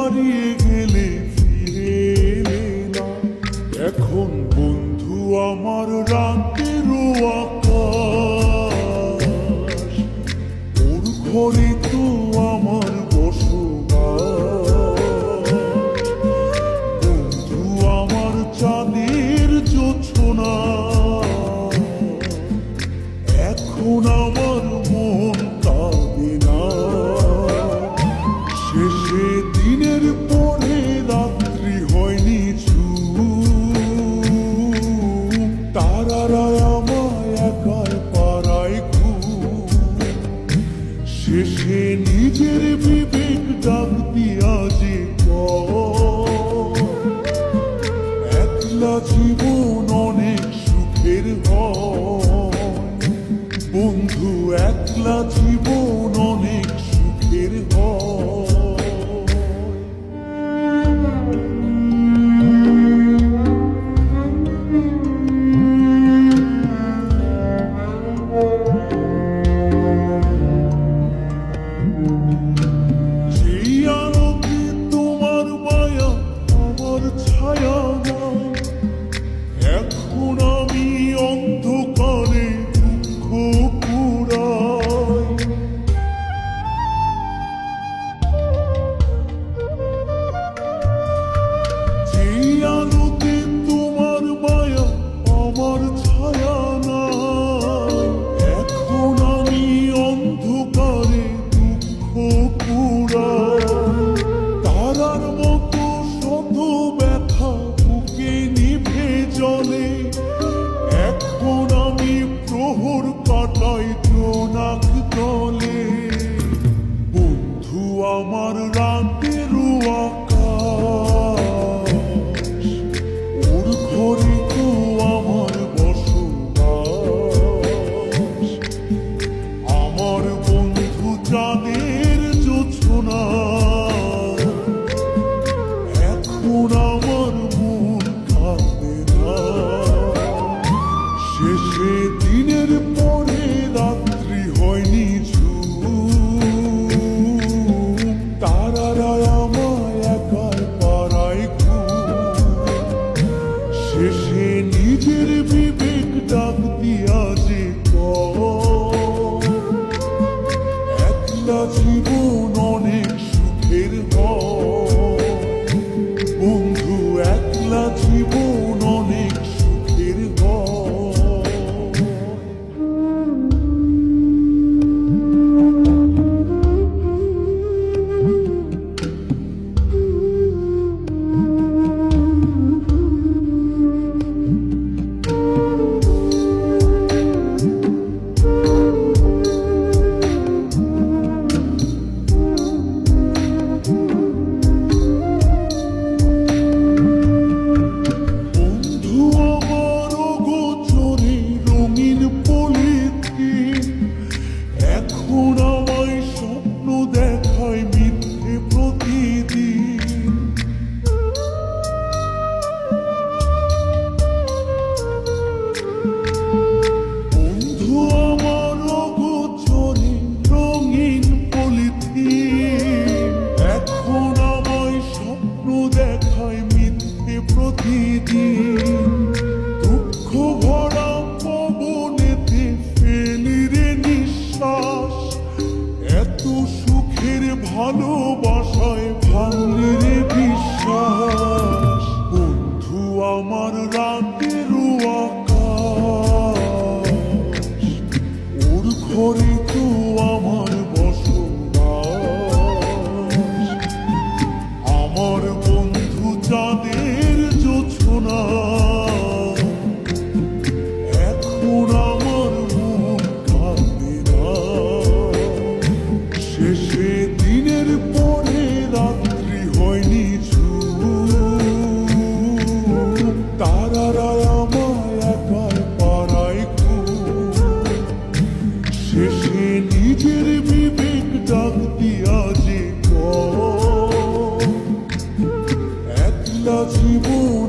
হারিয়ে গেলে ফিরে এলে না। এখন বন্ধু আমার রাতেরও আকাশ, ওর ঘরে তো আমার বসবাস। বন্ধু আমার চাঁদের জোছনা, এখন আমার মন কাঁদে না। শেষে দিনের পরে রাত্রি হয়নি তারারা আমায় একাই পাড়ায় ঘুম। শেষে নিজের বিবেক ডাক দিয়া যে একলা জীবন অনেক সুখের হয়। বন্ধু একলা জীবন অনেক সুখের হয়। যেই আলোকে তোমার মায়া আমার ছায়া নাই, এখন আমি অন্ধকারে দুঃখ পুরাই। যেই আলোতে তোমার মায়া আমার ছায়া নাই, এখন আমি অন্ধকারে দুঃখ পুরাই। তারার মতো শত ব্যথা বুকে নিভে জলে, এখন আমি প্রহর কাটাই জোনাক দলে। বন্ধু আমার রাতেরও আকাশ, ওর ঘরে তো আমার বসবাস। আমার বন্ধু চাঁদের জোছনা, এখন আমার মন কাঁদে না। শেষে দিনের পরে রাত্রি হয়নি তারারা আমায় একাই পাড়ায় ঘুম। শেষে নিজের বিবেক ডাক দিয়া যে একলা জীবন অনেক সুখের হয়। বন্ধু একলা জীবন অনেক সুখের হয়। বন্ধু আমার অগোচরে রঙিন পলিথিন, এখন আমায় স্বপ্ন দেখায় মিথ্যে প্রতিদিন। বন্ধু আমার অগোচরে রঙিন পলিথিন, এখন আমায় স্বপ্ন দেখায় মিথ্যে প্রতিদিন। দুঃখ ভরা পবনেতে ফেলি রে নিঃশ্বাস, এত সুখের ভালোবাসায় ভাঙলি রে বিশ্বাস। বন্ধু আমার রাতেরও আকাশ, ওর ঘরে তো আমার বসবাস। আমার বন্ধু চাঁদের জোছনা, এখন আমার মন কাঁদে না। শেষে দিনের পরে রাত্রি হয়নি তারারা আমায় একাই পাড়ায় ঘুম। শেষে নিজের বিবেক ডাক দিয়া যে একলা জীবন